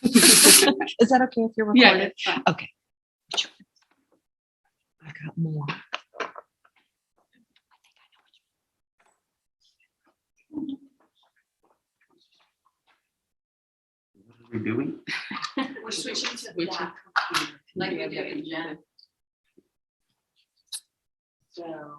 Is that okay if you're Yeah, recorded? it's fine. Okay. I got more. What are we doing? We're switching to Which that is- computer, like we did in Jen. So.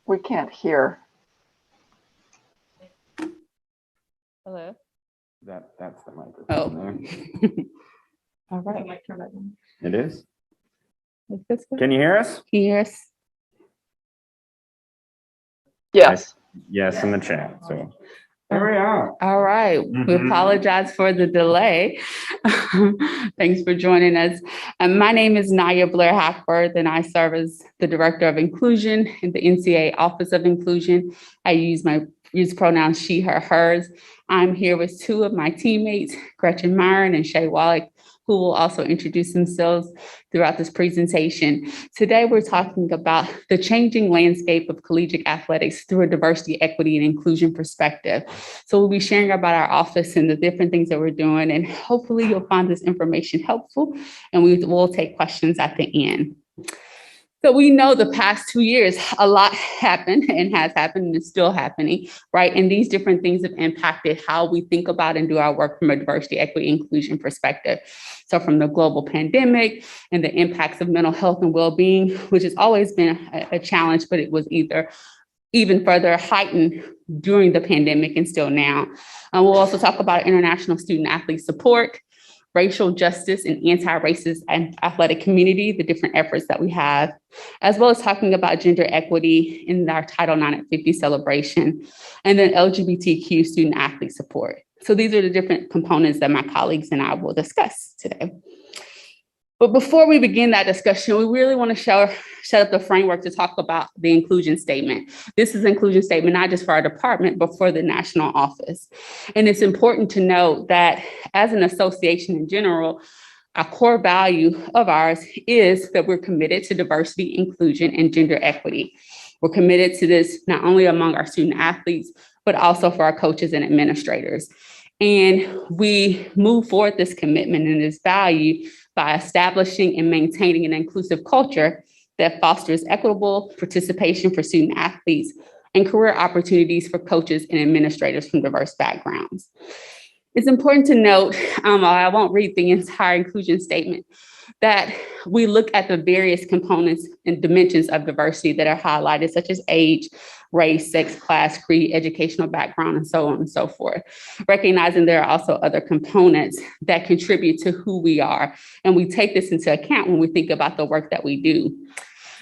We can't hear. Hello. That's the microphone Oh. there. All right. It is. Is this good? Can you hear us? Can you hear us? Yes. Yes, in the chat. So there we are. All right. We Mhm. apologize for the delay. Thanks for joining us. My name is Naya Blair Hackworth, and I serve as the Director of Inclusion in the NCAA Office of Inclusion. I use pronouns she, her, hers. I'm here with two of my teammates, Gretchen Myron and Shay Wallach, who will also introduce themselves throughout this presentation. Today, we're talking about the changing landscape of collegiate athletics through a diversity, equity, and inclusion perspective. So we'll be sharing about our office and the different things that we're doing, and hopefully you'll find this information helpful, and we will take questions at the end. So we know the past 2 years, a lot happened and has happened and is still happening, right? And these different things have impacted how we think about and do our work from a diversity, equity, inclusion perspective. So from the global pandemic and the impacts of mental health and well-being, which has always been a challenge, but it was even further heightened during the pandemic and still now. We'll also talk about international student athlete support, racial justice and anti-racist and athletic community, the different efforts that we have, as well as talking about gender equity in our Title IX at 50 celebration, and then LGBTQ student athlete support. So these are the different components that my colleagues and I will discuss today. But before we begin that discussion, we really want to set up the framework to talk about the inclusion statement. This is an inclusion statement, not just for our department, but for the national office. And it's important to note that as an association in general, a core value of ours is that we're committed to diversity, inclusion, and gender equity. We're committed to this not only among our student athletes, but also for our coaches and administrators. And we move forward this commitment and this value by establishing and maintaining an inclusive culture that fosters equitable participation for student athletes and career opportunities for coaches and administrators from diverse backgrounds. It's important to note, I won't read the entire inclusion statement, that we look at the various components and dimensions of diversity that are highlighted, such as age, race, sex, class, creed, educational background, and so on and so forth, recognizing there are also other components that contribute to who we are. And we take this into account when we think about the work that we do.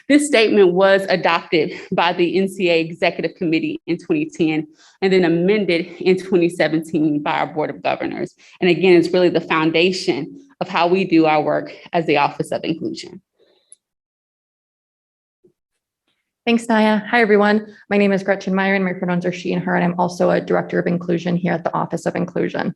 This statement was adopted by the NCAA Executive Committee in 2010 and then amended in 2017 by our Board of Governors. And again, it's really the foundation of how we do our work as the Office of Inclusion. Thanks, Naya. Hi, everyone. My name is Gretchen Myron. My pronouns are she and her, and I'm also a Director of Inclusion here at the Office of Inclusion.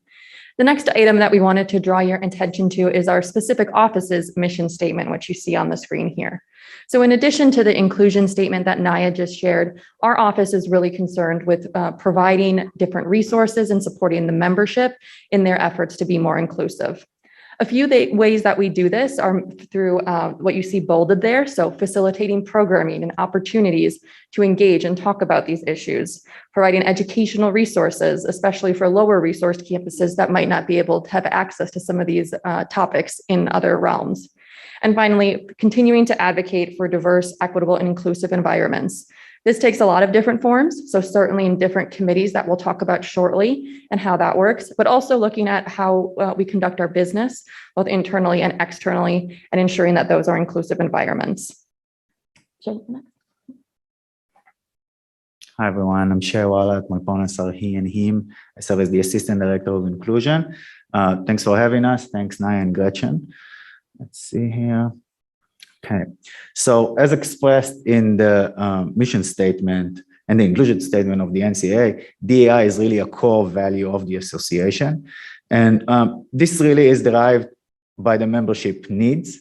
The next item that we wanted to draw your attention to is our specific office's mission statement, which you see on the screen here. So in addition to the inclusion statement that Naya just shared, our office is really concerned with providing different resources and supporting the membership in their efforts to be more inclusive. A few ways that we do this are through what you see bolded there. So facilitating programming and opportunities to engage and talk about these issues, providing educational resources, especially for lower resourced campuses that might not be able to have access to some of these topics in other realms. And finally, continuing to advocate for diverse, equitable, and inclusive environments. This takes a lot of different forms, so certainly in different committees that we'll talk about shortly and how that works, but also looking at how we conduct our business, both internally and externally, and ensuring that those are inclusive environments. Hi, everyone. I'm Shay Wallach. My pronouns are he and him. I serve as the Assistant Director of Inclusion. Thanks for having us. Thanks, Naya and Gretchen. Let's see here. Okay, so as expressed in the mission statement and the inclusion statement of the NCAA, DEI is really a core value of the association. And this really is derived by the membership needs.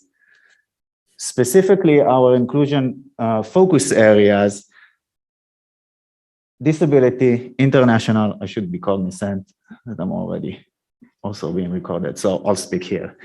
Specifically, our inclusion focus areas, disability, international, I should be cognizant that I'm already also being recorded, so I'll speak here.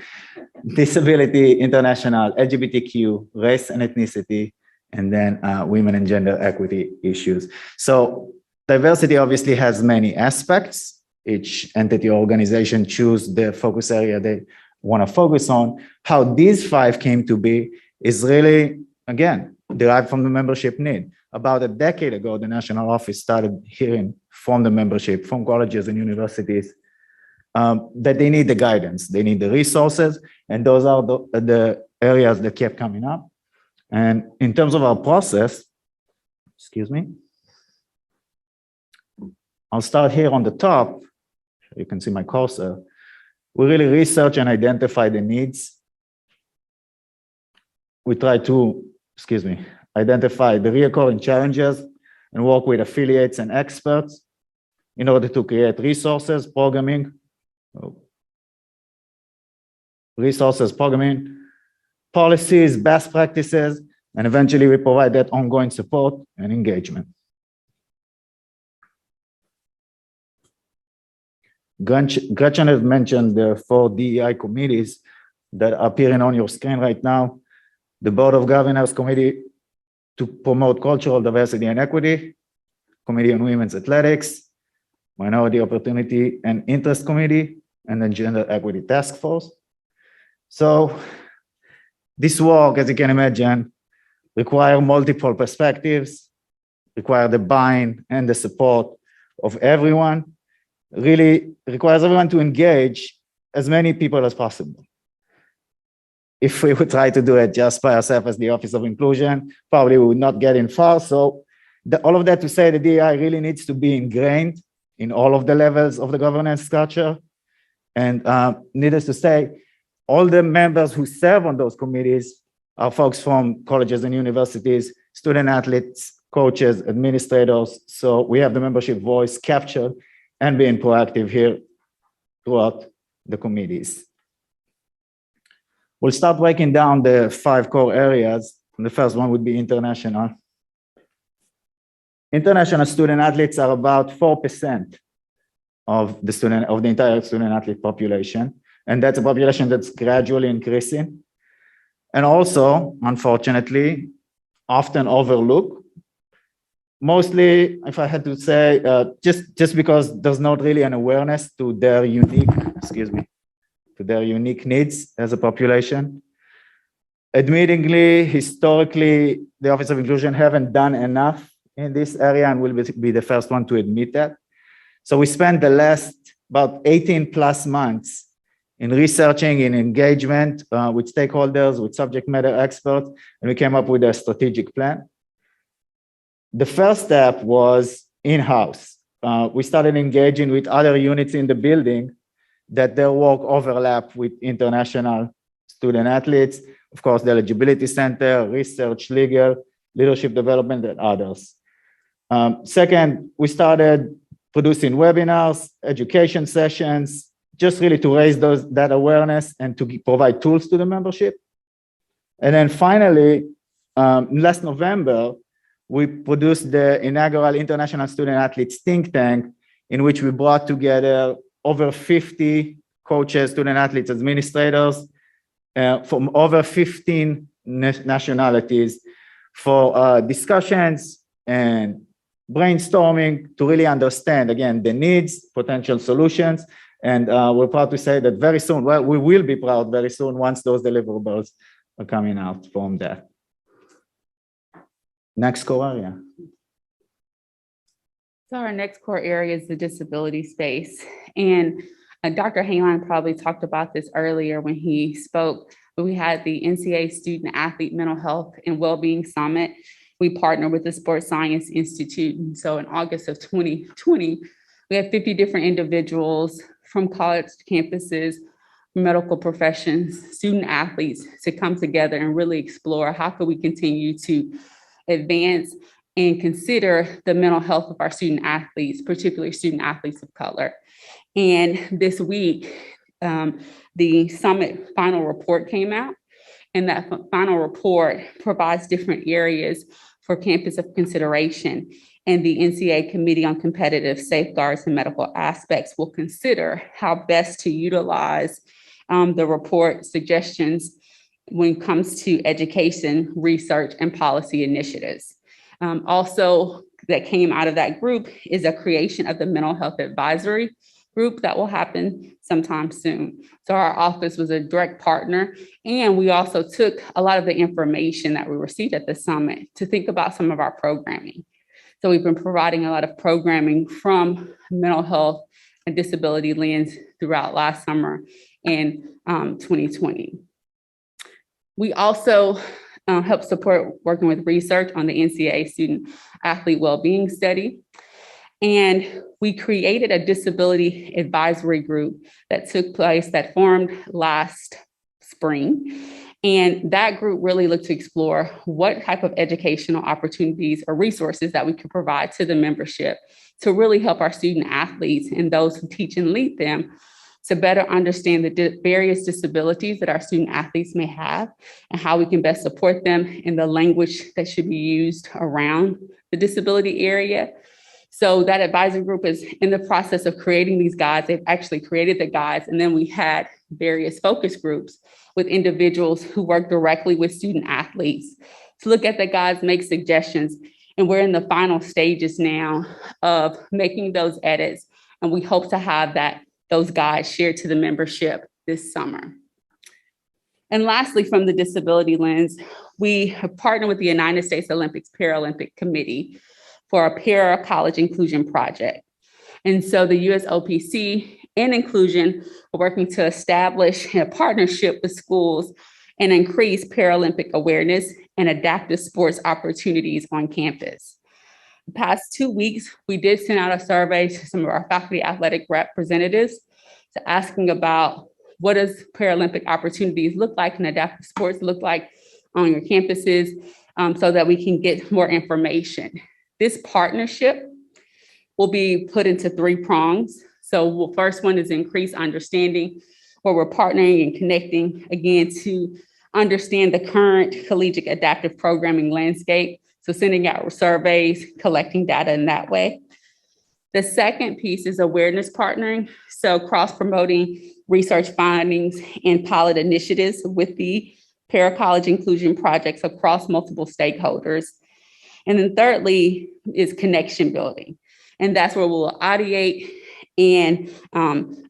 Disability, international, LGBTQ, race and ethnicity, and then women and gender equity issues. So diversity obviously has many aspects. Each entity or organization choose the focus area they want to focus on. How these 5 came to be is really again, derived from the membership need. About a decade ago, the national office started hearing from the membership, from colleges and universities, that they need the guidance, they need the resources, and those are the areas that kept coming up. And in terms of our process, excuse me, I'll start here on the top. You can see my cursor. We really research and identify the needs. We try to, identify the recurring challenges and work with affiliates and experts in order to create resources, programming, policies, best practices, and eventually we provide that ongoing support and engagement. Gretchen has mentioned the 4 DEI committees that are appearing on your screen right now. The Board of Governors Committee to promote cultural diversity and equity, Committee on Women's Athletics, Minority Opportunity and Interest Committee, and then Gender Equity Task Force. So this work, as you can imagine, require multiple perspectives, require the buy-in and the support of everyone, really requires everyone to engage as many people as possible. If we would try to do it just by ourselves as the Office of Inclusion, probably we would not get in far. So all of that to say the DEI really needs to be ingrained in all of the levels of the governance structure. And needless to say, all the members who serve on those committees are folks from colleges and universities, student athletes, coaches, administrators. So we have the membership voice captured and being proactive here throughout the committees. We'll start breaking down the 5 core areas. And the first one would be international. International student athletes are about 4% of the entire student athlete population. And that's a population that's gradually increasing. And also, unfortunately, often overlooked. Mostly, if I had to say, just because there's not really an awareness to their unique, to their unique needs as a population. Admittingly, historically, the Office of Inclusion haven't done enough in this area and will be the first one to admit that. So we spent the last about 18 plus months in researching, in engagement with stakeholders, with subject matter experts, and we came up with a strategic plan. The first step was in-house. We started engaging with other units in the building that their work overlap with international student athletes, of course, the Eligibility Center, research, legal, leadership development, and others. Second, we started producing webinars, education sessions, just really to raise that awareness and to provide tools to the membership. And then finally, last November, we produced the inaugural International Student Athletes Think Tank, in which we brought together over 50 coaches, student athletes, administrators from over 15 nationalities for discussions and brainstorming to really understand, again, the needs, potential solutions. And we're proud to say that very soon, well, we will be proud very soon once those deliverables are coming out from that. Next core area. So our next core area is the disability space. And Dr. Hayline probably talked about this earlier when he spoke, but we had the NCAA Student Athlete Mental Health and Wellbeing Summit. We partnered with the Sports Science Institute. And so in August of 2020, we had 50 different individuals from college campuses, medical professions, student athletes to come together and really explore how could we continue to advance and consider the mental health of our student athletes, particularly student athletes of color. And this week, the summit final report came out, and that final report provides different areas for campus of consideration. And the NCAA Committee on Competitive Safeguards and Medical Aspects will consider how best to utilize the report suggestions when it comes to education, research, and policy initiatives. Also, that came out of that group is a creation of the Mental Health Advisory group that will happen sometime soon. So our office was a direct partner, and we also took a lot of the information that we received at the summit to think about some of our programming. So we've been providing a lot of programming from mental health and disability lens throughout last summer and 2020. We also help support working with research on the NCAA student athlete wellbeing study. And we created a disability advisory group that formed last spring. And that group really looked to explore what type of educational opportunities or resources that we could provide to the membership to really help our student athletes and those who teach and lead them to better understand the various disabilities that our student athletes may have and how we can best support them in the language that should be used around the disability area. So that advisory group is in the process of creating these guides. They've actually created the guides, and then we had various focus groups with individuals who work directly with student athletes to look at the guides, make suggestions, and we're in the final stages now of making those edits, and we hope to have those guides shared to the membership this summer. And lastly, from the disability lens, we have partnered with the United States Olympics Paralympic Committee for a para-college inclusion project. And so the USOPC and Inclusion are working to establish a partnership with schools and increase Paralympic awareness and adaptive sports opportunities on campus. The past 2 weeks, we did send out a survey to some of our faculty athletic representatives to asking about what does Paralympic opportunities look like and adaptive sports look like on your campuses, so that we can get more information. This partnership will be put into 3 prongs. So the first one is increased understanding, where we're partnering and connecting again to understand the current collegiate adaptive programming landscape. So sending out surveys, collecting data in that way. The second piece is awareness partnering. So cross-promoting research findings and pilot initiatives with the para-college inclusion projects across multiple stakeholders. And then thirdly is connection building. And that's where we'll ideate and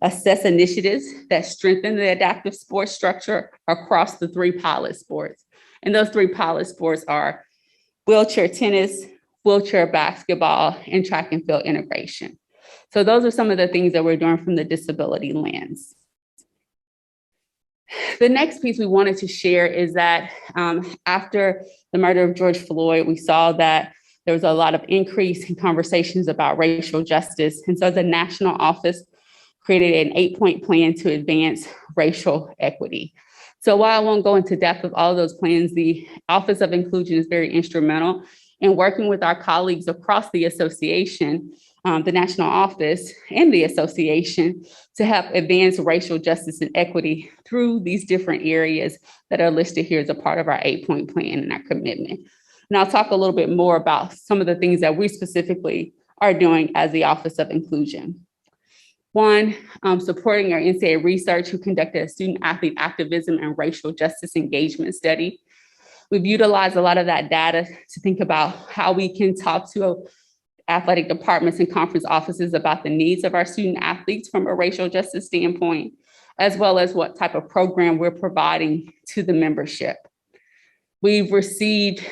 assess initiatives that strengthen the adaptive sports structure across the 3 pilot sports. And those 3 pilot sports are wheelchair tennis, wheelchair basketball, and track and field integration. So those are some of the things that we're doing from the disability lens. The next piece we wanted to share is that after the murder of George Floyd, we saw that there was a lot of increase in conversations about racial justice. And so the national office created an 8-point plan to advance racial equity. So while I won't go into depth of all of those plans, the Office of Inclusion is very instrumental in working with our colleagues across the association, the national office and the association, to help advance racial justice and equity through these different areas that are listed here as a part of our 8-point plan and our commitment. And I'll talk a little bit more about some of the things that we specifically are doing as the Office of Inclusion. One, supporting our NCAA research, who conducted a student athlete activism and racial justice engagement study. We've utilized a lot of that data to think about how we can talk to athletic departments and conference offices about the needs of our student athletes from a racial justice standpoint, as well as what type of program we're providing to the membership. We've received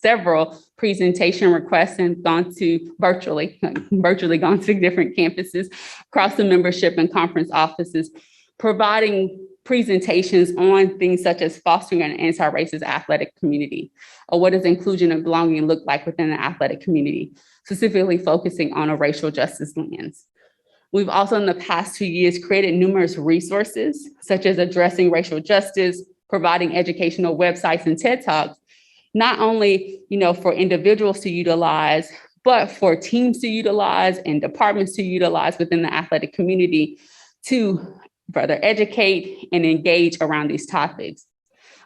several presentation requests and gone to virtually gone to different campuses across the membership and conference offices, providing presentations on things such as fostering an anti-racist athletic community, or what does inclusion and belonging look like within the athletic community, specifically focusing on a racial justice lens. We've also in the past 2 years created numerous resources, such as addressing racial justice, providing educational websites and TED Talks, not only for individuals to utilize, but for teams to utilize and departments to utilize within the athletic community to further educate and engage around these topics.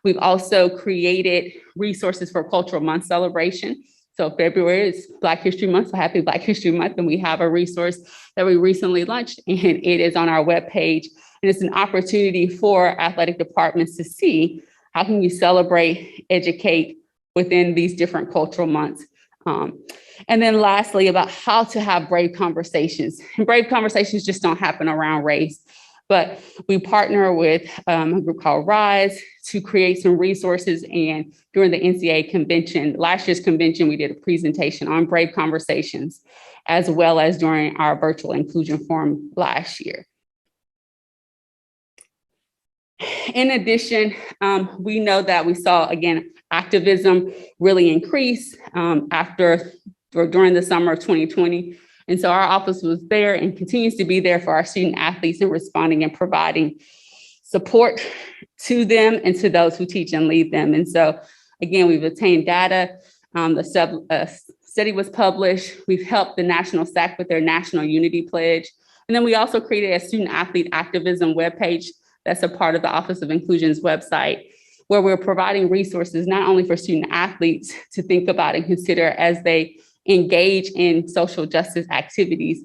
We've also created resources for Cultural Month celebration. So February is Black History Month, so happy Black History Month. And we have a resource that we recently launched, and it is on our webpage. And it's an opportunity for athletic departments to see how can you celebrate, educate within these different cultural months And then lastly, about how to have brave conversations. And brave conversations just don't happen around race, but we partner with a group called RISE to create some resources. And during the NCAA convention, last year's convention, we did a presentation on brave conversations, as well as during our virtual inclusion forum last year. In addition, we know that we saw, again, activism really increase during the summer of 2020. And so our office was there and continues to be there for our student athletes in responding and providing support to them and to those who teach and lead them. And so, again, we've obtained data. The study was published. We've helped the National SAC with their National Unity Pledge. And then we also created a student athlete activism webpage that's a part of the Office of Inclusion's website, where we're providing resources not only for student athletes to think about and consider as they engage in social justice activities,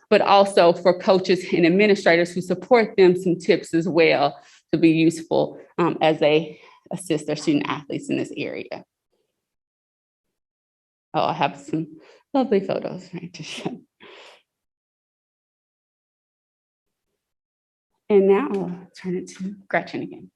but also for coaches and administrators who support them some tips as well to be useful as they assist their student athletes in this area. Oh, I have some lovely photos right to show. And now I'll turn it to Gretchen again.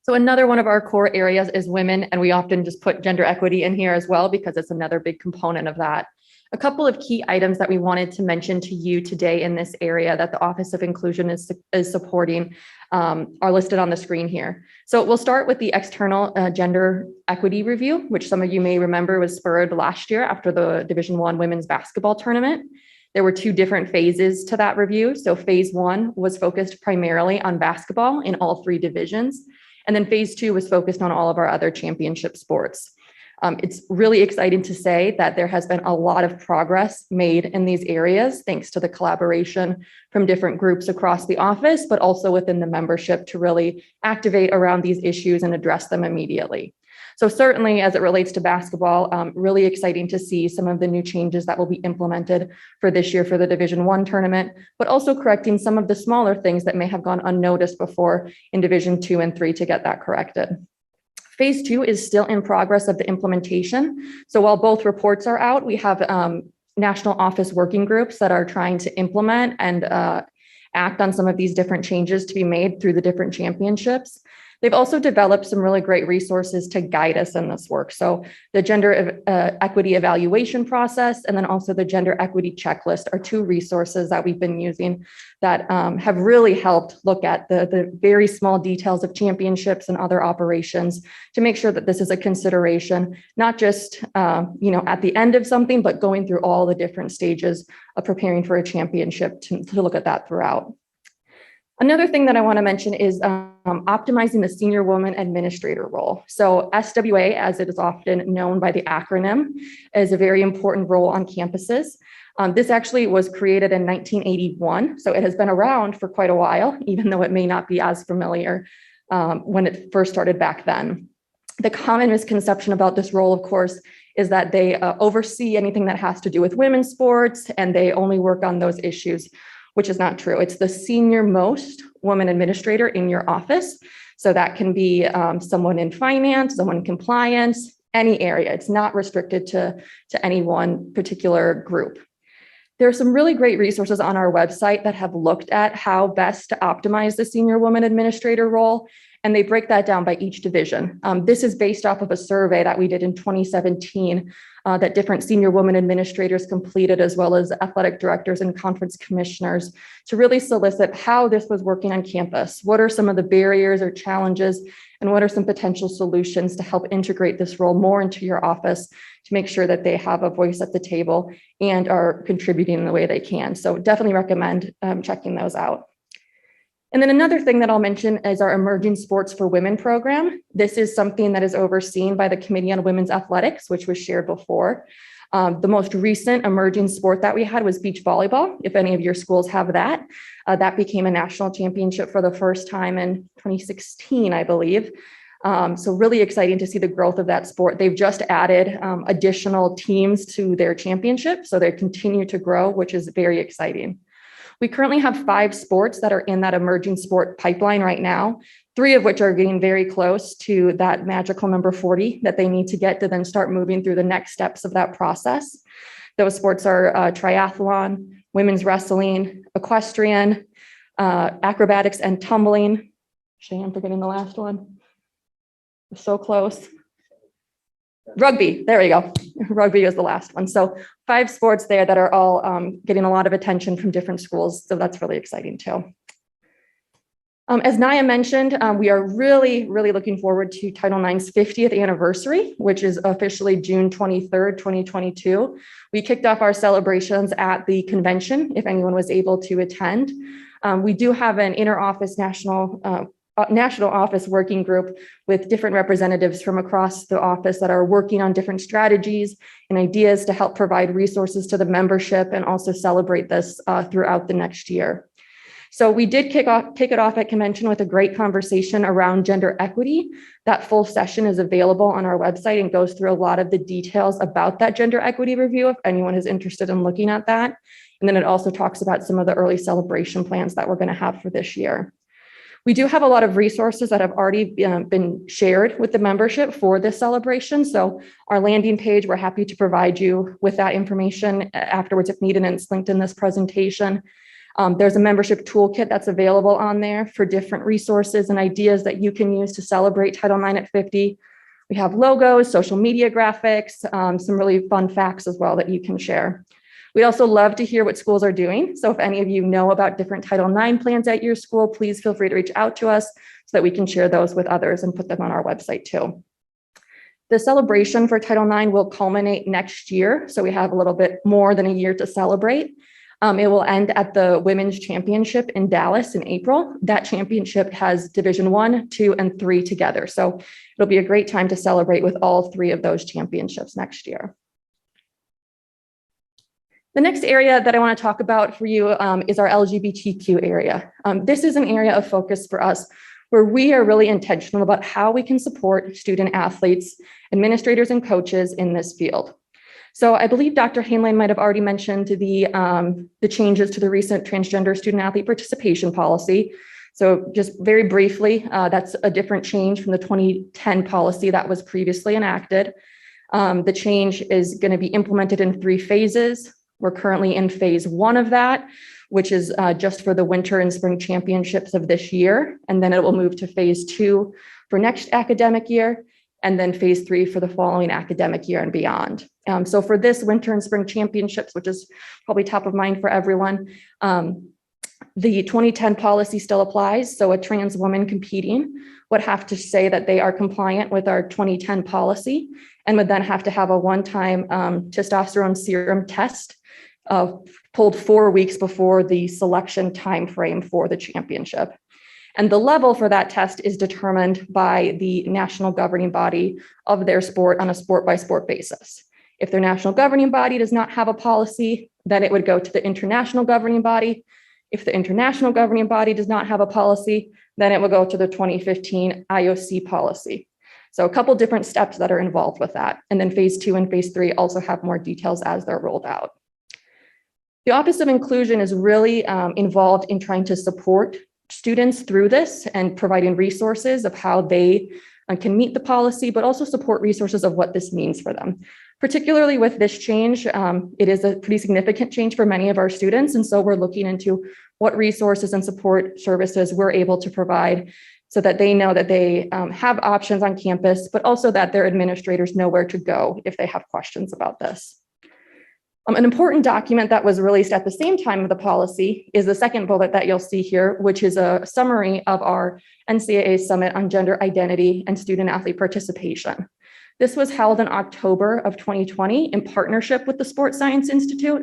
So another one of our core areas is women, and we often just put gender equity in here as well because it's another big component of that. A couple of key items that we wanted to mention to you today in this area that the Office of Inclusion is supporting are listed on the screen here. So we'll start with the external gender equity review, which some of you may remember was spurred last year after the Division I women's basketball tournament. There were two different phases to that review. So phase one was focused primarily on basketball in all three divisions. And then phase two was focused on all of our other championship sports. It's really exciting to say that there has been a lot of progress made in these areas, thanks to the collaboration from different groups across the office, but also within the membership to really activate around these issues and address them immediately. So certainly as it relates to basketball, really exciting to see some of the new changes that will be implemented for this year for the Division I tournament, but also correcting some of the smaller things that may have gone unnoticed before in Division II and III to get that corrected. Phase two is still in progress of the implementation. So while both reports are out, we have national office working groups that are trying to implement and act on some of these different changes to be made through the different championships. They've also developed some really great resources to guide us in this work. So the gender equity evaluation process and then also the gender equity checklist are two resources that we've been using that have really helped look at the very small details of championships and other operations to make sure that this is a consideration, not just at the end of something, but going through all the different stages of preparing for a championship to look at that throughout. Another thing that I want to mention is optimizing the senior woman administrator role. So SWA, as it is often known by the acronym, is a very important role on campuses. This actually was created in 1981, so it has been around for quite a while, even though it may not be as familiar when it first started back then. The common misconception about this role, of course, is that they oversee anything that has to do with women's sports and they only work on those issues, which is not true. It's the senior most woman administrator in your office. So that can be someone in finance, someone in compliance, any area. It's not restricted to any one particular group. There are some really great resources on our website that have looked at how best to optimize the senior woman administrator role, and they break that down by each division. This is based off of a survey that we did in 2017 that different senior women administrators completed, as well as athletic directors and conference commissioners, to really solicit how this was working on campus. What are some of the barriers or challenges, and what are some potential solutions to help integrate this role more into your office to make sure that they have a voice at the table and are contributing in the way they can. So definitely recommend checking those out. And then another thing that I'll mention is our Emerging Sports for Women program. This is something that is overseen by the Committee on Women's Athletics, which was shared before. The most recent emerging sport that we had was beach volleyball. If any of your schools have that, that became a national championship for the first time in 2016, I believe. So really exciting to see the growth of that sport. They've just added additional teams to their championship, so they continue to grow, which is very exciting. We currently have 5 sports that are in that emerging sport pipeline right now, 3 of which are getting very close to that magical number 40 that they need to get to then start moving through the next steps of that process. Those sports are triathlon, women's wrestling, equestrian, acrobatics, and tumbling. Shane, I'm forgetting the last one. We're so close. Rugby, there we go. Rugby is the last one. So 5 sports there that are all getting a lot of attention from different schools. So that's really exciting too. As Naya mentioned, we are really looking forward to Title IX's 50th anniversary, which is officially June 23rd, 2022. We kicked off our celebrations at the convention, if anyone was able to attend. We do have an inter-office national office working group with different representatives from across the office that are working on different strategies and ideas to help provide resources to the membership and also celebrate this throughout the next year. So we did kick it off at convention with a great conversation around gender equity. That full session is available on our website and goes through a lot of the details about that gender equity review if anyone is interested in looking at that. And then it also talks about some of the early celebration plans that we're going to have for this year. We do have a lot of resources that have already been shared with the membership for this celebration. So our landing page, we're happy to provide you with that information afterwards if needed, and it's linked in this presentation. There's a membership toolkit that's available on there for different resources and ideas that you can use to celebrate Title IX at 50. We have logos, social media graphics, some really fun facts as well that you can share. We'd also love to hear what schools are doing. So if any of you know about different Title IX plans at your school, please feel free to reach out to us so that we can share those with others and put them on our website too. The celebration for Title IX will culminate next year. So we have a little bit more than a year to celebrate. It will end at the Women's Championship in Dallas in April. That championship has Division 1, 2, and 3 together. So it'll be a great time to celebrate with all 3 of those championships next year. The next area that I want to talk about for you is our LGBTQ area. This is an area of focus for us where we are really intentional about how we can support student athletes, administrators, and coaches in this field. So I believe Dr. Hainline might have already mentioned the changes to the recent transgender student athlete participation policy. So just very briefly, that's a different change from the 2010 policy that was previously enacted. The change is going to be implemented in 3 phases. We're currently in phase 1 of that, which is just for the winter and spring championships of this year. And then it will move to phase 2 for next academic year, and then phase 3 for the following academic year and beyond. So for this winter and spring championships, which is probably top of mind for everyone, the 2010 policy still applies. So a trans woman competing would have to say that they are compliant with our 2010 policy and would then have to have a one-time testosterone serum test pulled 4 weeks before the selection timeframe for the championship. And the level for that test is determined by the national governing body of their sport on a sport-by-sport basis. If their national governing body does not have a policy, then it would go to the international governing body. If the international governing body does not have a policy, then it will go to the 2015 IOC policy. So a couple different steps that are involved with that. And then phase 2 and phase 3 also have more details as they're rolled out. The Office of Inclusion is really involved in trying to support students through this and providing resources of how they can meet the policy, but also support resources of what this means for them. Particularly with this change, it is a pretty significant change for many of our students. And so we're looking into what resources and support services we're able to provide so that they know that they have options on campus, but also that their administrators know where to go if they have questions about this. An important document that was released at the same time of the policy is the second bullet that you'll see here, which is a summary of our NCAA Summit on Gender Identity and Student Athlete Participation. This was held in October of 2020 in partnership with the Sports Science Institute.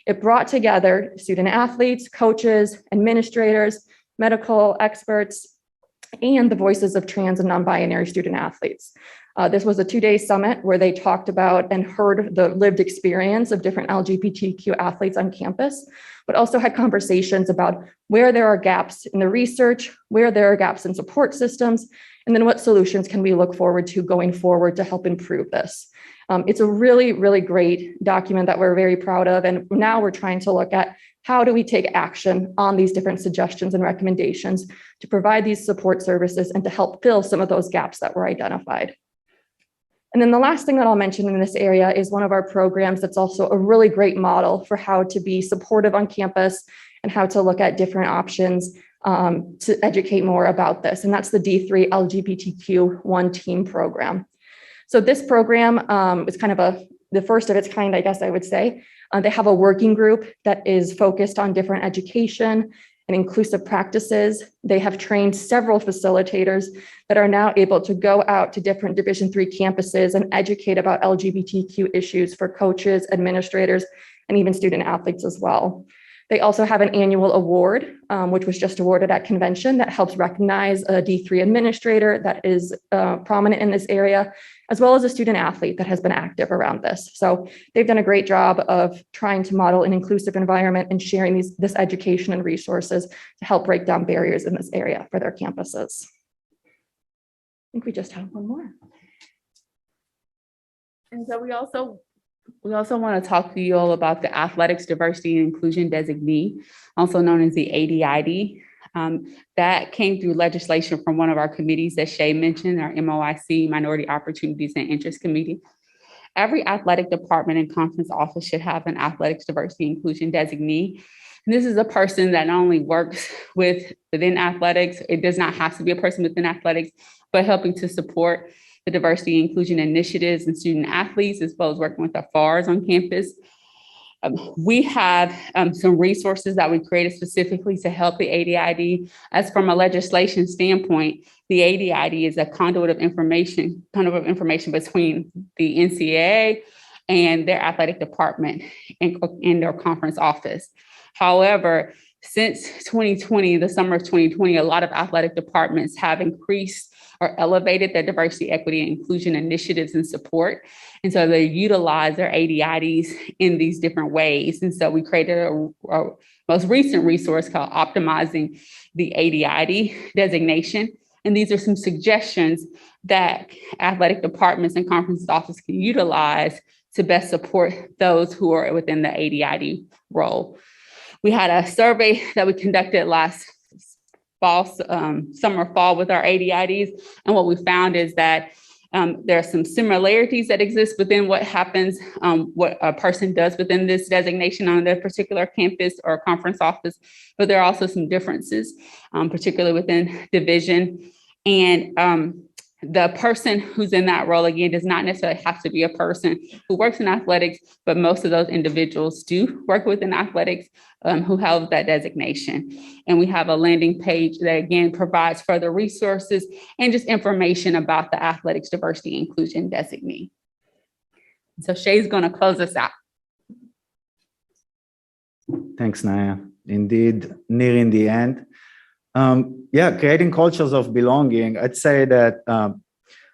It brought together student athletes, coaches, administrators, medical experts, and the voices of trans and non-binary student athletes. This was a 2-day summit where they talked about and heard the lived experience of different LGBTQ athletes on campus, but also had conversations about where there are gaps in the research, where there are gaps in support systems, and then what solutions can we look forward to going forward to help improve this. It's a really, really great document that we're very proud of. And now we're trying to look at how do we take action on these different suggestions and recommendations to provide these support services and to help fill some of those gaps that were identified. And then the last thing that I'll mention in this area is one of our programs that's also a really great model for how to be supportive on campus and how to look at different options to educate more about this. And that's the D3 LGBTQ One Team program. So this program is kind of the first of its kind, I guess I would say. They have a working group that is focused on different education and inclusive practices. They have trained several facilitators that are now able to go out to different Division III campuses and educate about LGBTQ issues for coaches, administrators, and even student athletes as well. They also have an annual award, which was just awarded at convention, that helps recognize a D3 administrator that is prominent in this area, as well as a student athlete that has been active around this. So they've done a great job of trying to model an inclusive environment and sharing this education and resources to help break down barriers in this area for their campuses. I think we just have one more. And so we also want to talk to you all about the Athletics Diversity and Inclusion Designee, also known as the ADID. That came through legislation from one of our committees that Shay mentioned, our MOIC, Minority Opportunities and Interest Committee. Every athletic department and conference office should have an Athletics Diversity and Inclusion Designee. And this is a person that not only works within athletics, it does not have to be a person within athletics, but helping to support the diversity and inclusion initiatives and student athletes, as well as working with the FARs on campus. We have some resources that we created specifically to help the ADID. As from a legislation standpoint, the ADID is a conduit of information between the NCAA and their athletic department and their conference office. However, since 2020, the summer of 2020, a lot of athletic departments have increased or elevated their diversity, equity, and inclusion initiatives and support. And so they utilize their ADIDs in these different ways. And so we created a most recent resource called Optimizing the ADID Designation. And these are some suggestions that athletic departments and conference offices can utilize to best support those who are within the ADID role. We had a survey that we conducted last summer, fall with our ADIDs. And what we found is that there are some similarities that exist within what happens, what a person does within this designation on their particular campus or conference office, but there are also some differences, particularly within division. And the person who's in that role, again, does not necessarily have to be a person who works in athletics, but most of those individuals do work within athletics who have that designation. And we have a landing page that, again, provides further resources and just information about the Athletics Diversity and Inclusion Designee. So Shay's going to close us out. Thanks, Naya. Indeed, nearing the end. Creating cultures of belonging. I'd say that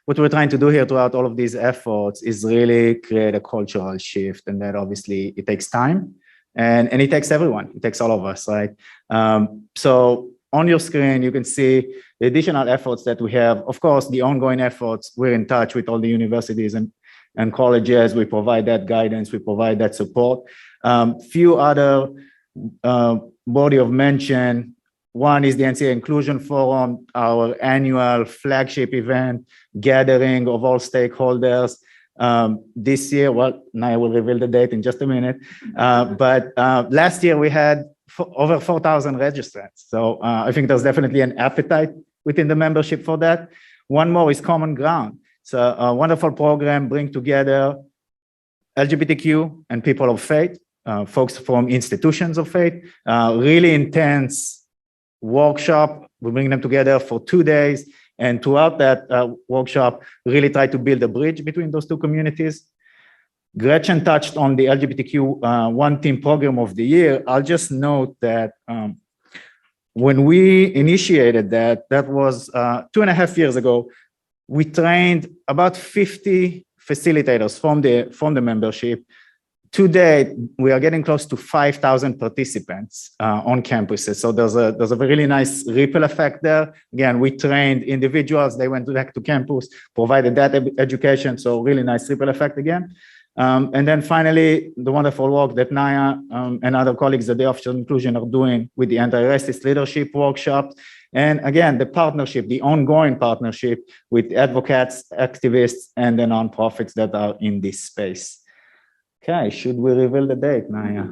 what we're trying to do here throughout all of these efforts is really create a cultural shift, and that obviously it takes time, and it takes everyone. It takes all of us, right? So on your screen, you can see the additional efforts that we have. Of course, the ongoing efforts. We're in touch with all the universities and colleges. We provide that guidance. We provide that support. Few other body of mention. One is the NCAA Inclusion Forum, our annual flagship event, gathering of all stakeholders. This year, well, Naya will reveal the date in just a minute, but last year we had over 4,000 registrants. So I think there's definitely an appetite within the membership for that. One more is Common Ground. It's a wonderful program, bring together LGBTQ and people of faith, folks from institutions of faith, really intense workshop. We bring them together for 2 days, and throughout that workshop, really try to build a bridge between those two communities. Gretchen touched on the LGBTQ One Team Program of the Year. I'll just note that when we initiated that was 2.5 years ago, we trained about 50 facilitators from the membership Today, we are getting close to 5,000 participants on campuses. So there's a really nice ripple effect there. Again, we trained individuals, they went back to campus, provided that education. So really nice ripple effect again. And then finally, the wonderful work that Naya and other colleagues at the Office of Inclusion are doing with the anti-racist leadership workshops. And again, the partnership, the ongoing partnership with advocates, activists, and the nonprofits that are in this space. Okay, should we reveal the date, Naya?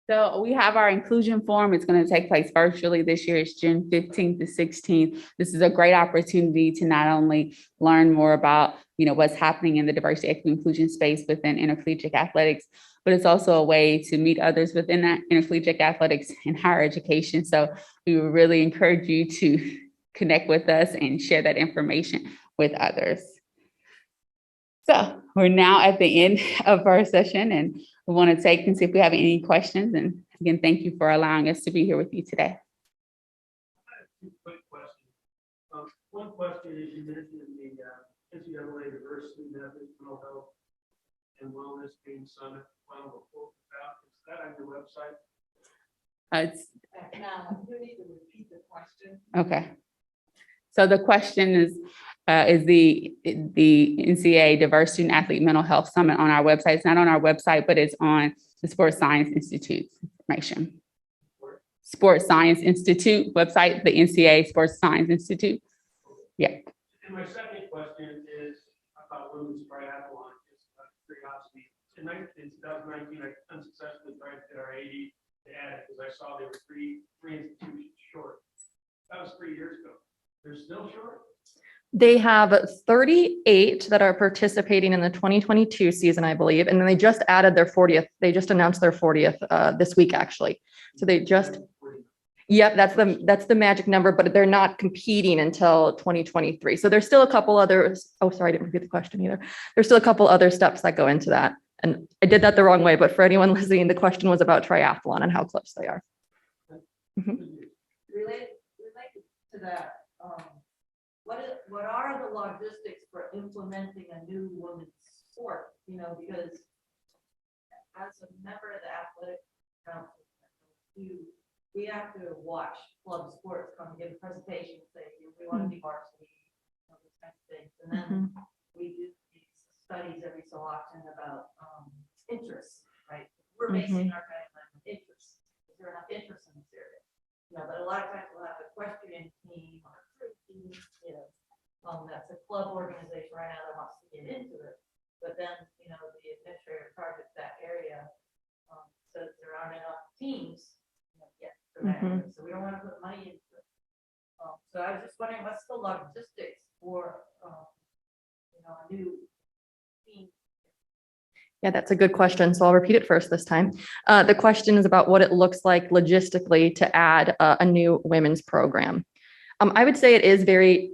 So we have our inclusion forum. It's going to take place virtually this year. It's June 15th to 16th. This is a great opportunity to not only learn more about, what's happening in the diversity, equity, inclusion space within intercollegiate athletics, but it's also a way to meet others within that intercollegiate athletics and higher education. So we would really encourage you to connect with us and share that information with others. So we're now at the end of our session, and we want to take and see if we have any questions. And again, thank you for allowing us to be here with you today. Two quick questions. One question is, you mentioned the NCAA diversity methods, mental health and wellness being summit. Is that on your website? Now, you need to repeat the question. Okay. So the question is the NCAA Diverse Student Athlete Mental Health Summit on our website? It's not on our website, but it's on the Sports Science Institute's information. Sports Science Institute website, the NCAA Sports Science Institute. Yeah. And my second question is about women's triathlon. Just out of curiosity. In 2019, I unsuccessfully tried to get our AD to add it because I saw they were three institutions short. That was 3 years ago. They're still short? They have 38 that are participating in the 2022 season, I believe. And then they just added their 40th. They just announced their 40th this week, actually. So they just, yep, that's the magic number, but they're not competing until 2023. So there's still a couple others. Oh, sorry, I didn't repeat the question either. There's still a couple other steps that go into that. And I did that the wrong way, but for anyone listening, the question was about triathlon and how close they are. Related to that, what are the logistics for implementing a new women's sport? Because as a member of the athletic council, we have to watch club sports come give a presentation, say we want to be varsity, those kinds of things, and then we do these studies every so often about interests, right? We're basing our guideline on interests. Is there enough interest in this area? But a lot of times we'll have a questioning team or a fruit team, that's a club organization right now that wants to get into it. But then, the administrator in charge of that area says there aren't enough teams yet for that area. So we don't want to put money into it. So I was just wondering, what's the logistics for, a new team? Yeah, that's a good question. So I'll repeat it first this time. The question is about what it looks like logistically to add a new women's program. I would say it is very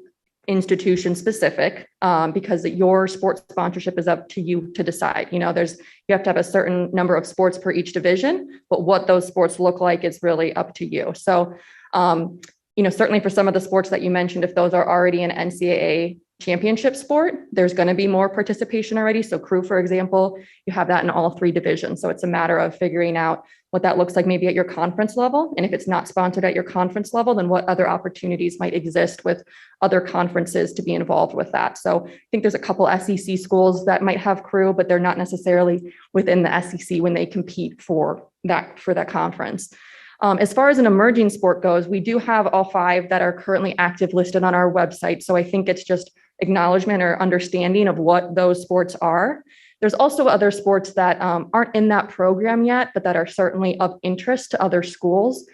institution specific because your sports sponsorship is up to you to decide. You have to have a certain number of sports per each division, but what those sports look like is really up to you. So, certainly for some of the sports that you mentioned, if those are already an NCAA championship sport, there's going to be more participation already. So crew, for example, you have that in all 3 divisions. So it's a matter of figuring out what that looks like maybe at your conference level. And if it's not sponsored at your conference level, then what other opportunities might exist with other conferences to be involved with that. So I think there's a couple SEC schools that might have crew, but they're not necessarily within the SEC when they compete for that conference. As far as an emerging sport goes, we do have all 5 that are currently active listed on our website. So I think it's just acknowledgement or understanding of what those sports are. There's also other sports that aren't in that program yet, but that are certainly of interest to other schools.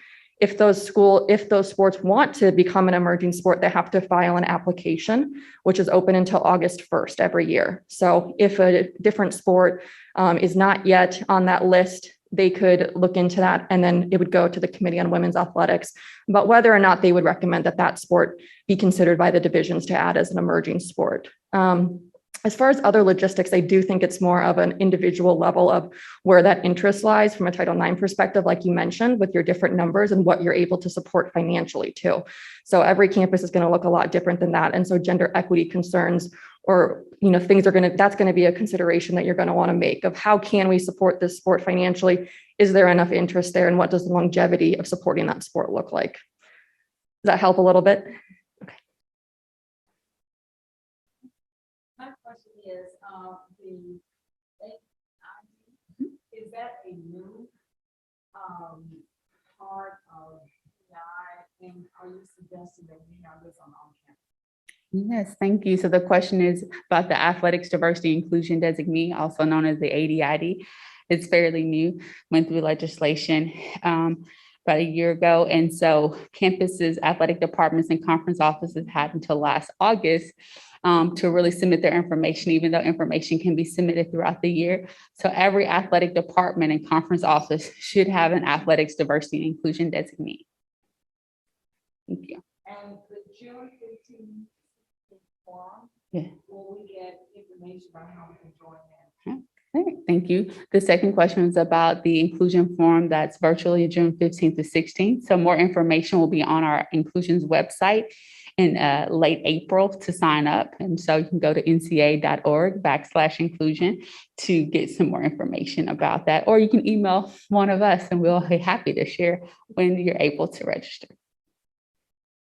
If those sports want to become an emerging sport, they have to file an application, which is open until August 1st every year. So if a different sport is not yet on that list, they could look into that, and then it would go to the Committee on Women's Athletics about whether or not they would recommend that sport be considered by the divisions to add as an emerging sport. As far as other logistics, I do think it's more of an individual level of where that interest lies from a Title IX perspective, like you mentioned, with your different numbers and what you're able to support financially too. So every campus is going to look a lot different than that. And so gender equity concerns or, things that's going to be a consideration that you're going to want to make of how can we support this sport financially? Is there enough interest there? And what does the longevity of supporting that sport look like? Does that help a little bit? My question is, the is that a new part of PI, and are you suggesting that we have this on campus? Yes, thank you. So the question is about the Athletics Diversity Inclusion Designee, also known as the ADID. It's fairly new, went through legislation about a year ago. And so campuses, athletic departments, and conference offices had until last August to really submit their information, even though information can be submitted throughout the year. So every athletic department and conference office should have an Athletics Diversity and Inclusion Designee. Thank you. And the June 15th forum, Yeah. will we get information about how we can join in? Okay, thank you. The second question is about the inclusion forum that's virtually June 15th to 16th. So more information will be on our inclusions website in late April to sign up. And so you can go to nca.org/inclusion to get some more information about that. Or you can email one of us and we'll be happy to share when you're able to register.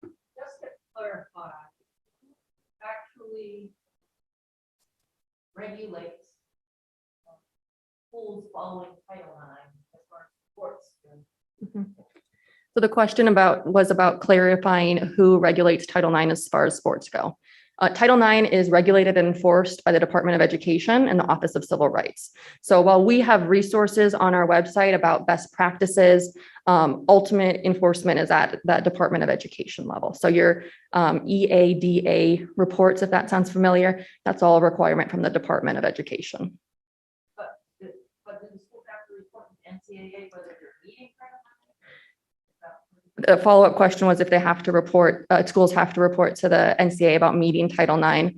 Just to clarify, actually regulates schools following Title IX as far as sports. So the question was about clarifying who regulates Title IX as far as sports go. Title IX is regulated and enforced by the Department of Education and the Office of Civil Rights. So while we have resources on our website about best practices, ultimate enforcement is at that Department of Education level. So your EADA reports, if that sounds familiar, that's all a requirement from the Department of Education. But do the schools have to report to NCAA whether they're meeting Title IX? The follow-up question was if they have to report, schools have to report to the NCAA about meeting Title IX.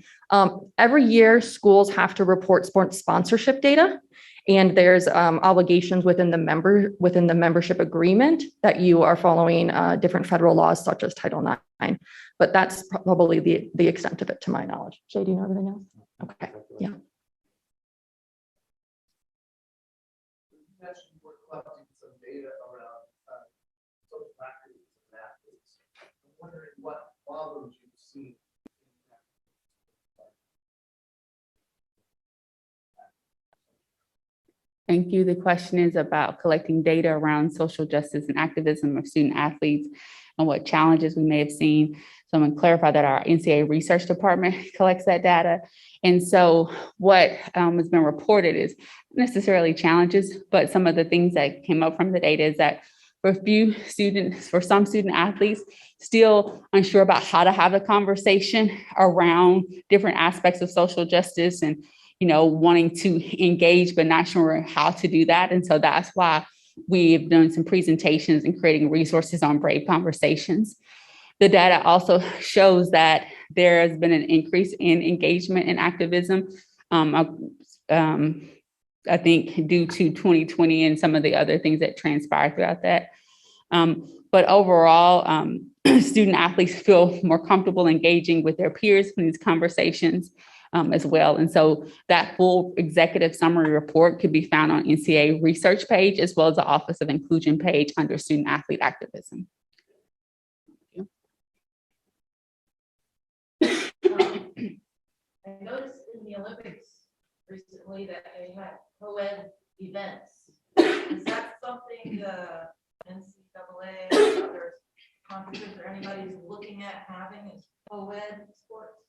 Every year, schools have to report sports sponsorship data, and there's obligations within the membership agreement that you are following different federal laws such as Title IX. But that's probably the extent of it, to my knowledge. Jay, do you know everything else? Okay, yeah. We're collecting some data around social activities and athletes. I'm wondering what problems you've seen. Thank you. The question is about collecting data around social justice and activism of student athletes and what challenges we may have seen. So I'm going to clarify that our NCAA research department collects that data. And so what has been reported is necessarily challenges, but some of the things that came up from the data is that for some student athletes, still unsure about how to have a conversation around different aspects of social justice and wanting to engage, but not sure how to do that. And so that's why we've done some presentations and creating resources on Brave Conversations. The data also shows that there has been an increase in engagement and activism. I think due to 2020 and some of the other things that transpired throughout that. But overall, student athletes feel more comfortable engaging with their peers in these conversations as well. And so that full executive summary report could be found on NCAA research page, as well as the Office of Inclusion page under student athlete activism. I noticed in the Olympics recently that they had co-ed events. Is that something the NCAA or other conferences or anybody's looking at having as co-ed sports?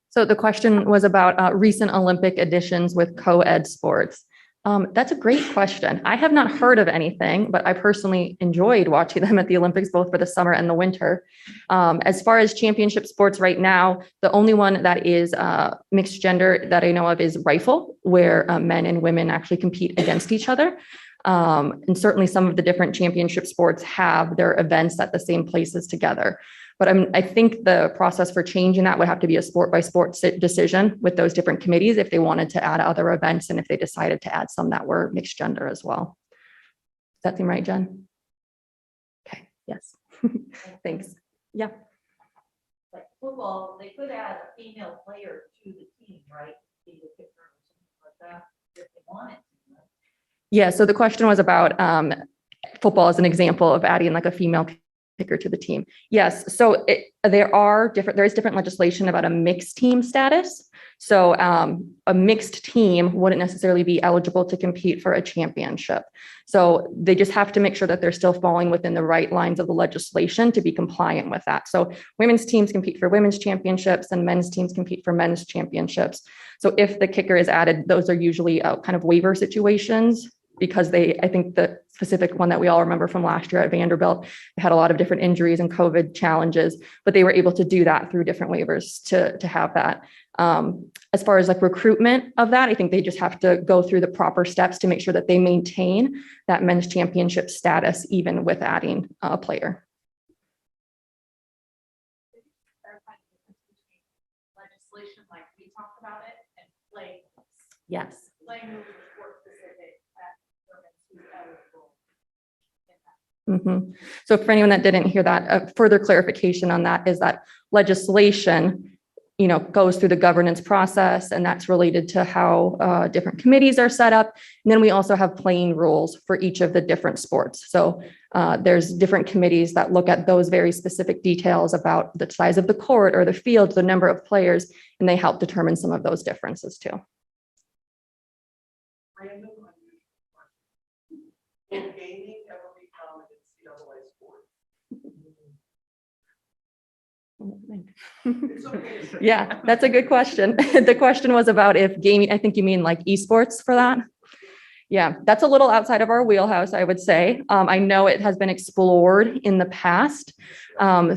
So the question was about recent Olympic editions with co-ed sports. That's a great question. I have not heard of anything, but I personally enjoyed watching them at the Olympics, both for the summer and the winter. As far as championship sports right now, the only one that is mixed gender that I know of is rifle, where men and women actually compete against each other. And certainly some of the different championship sports have their events at the same places together. But I think the process for changing that would have to be a sport by sport decision with those different committees if they wanted to add other events and if they decided to add some that were mixed gender as well. Does that seem right, Jen? Okay, yes. Thanks. Yeah. Like football, they could add a female player to the team, right? Be the kicker or something like that, if they wanted to, right? Yeah, so the question was about football as an example of adding like a female kicker to the team. Yes, so there is different legislation about a mixed team status. So a mixed team wouldn't necessarily be eligible to compete for a championship. So they just have to make sure that they're still falling within the right lines of the legislation to be compliant with that. So women's teams compete for women's championships and men's teams compete for men's championships. So if the kicker is added, those are usually kind of waiver situations, because I think the specific one that we all remember from last year at Vanderbilt had a lot of different injuries and COVID challenges, but they were able to do that through different waivers to have that. As far as like recruitment of that, I think they just have to go through the proper steps to make sure that they maintain that men's championship status, even with adding a player. Clarify the difference between legislation like we talked about it and play. Yes. Playing rules are sport specific that determines who's eligible in that. So for anyone that didn't hear that, a further clarification on that is that legislation, goes through the governance process, and that's related to how different committees are set up. And then we also have playing rules for each of the different sports. So there's different committees that look at those very specific details about the size of the court or the field, the number of players, and they help determine some of those differences too. Random unusual question. Will gaming ever become an NCAA sport? It's okay. Yeah, that's a good question. The question was about if gaming, I think you mean like esports for that. Yeah, that's a little outside of our wheelhouse, I would say. I know it has been explored in the past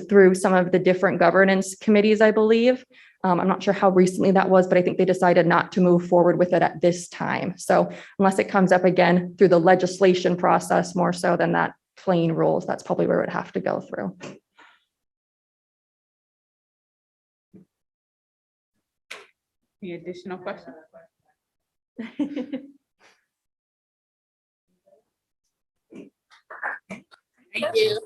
through some of the different governance committees, I believe. I'm not sure how recently that was, but I think they decided not to move forward with it at this time. So unless it comes up again through the legislation process more so than that plain rules, that's probably where it would have to go through. Any additional questions? Thank you.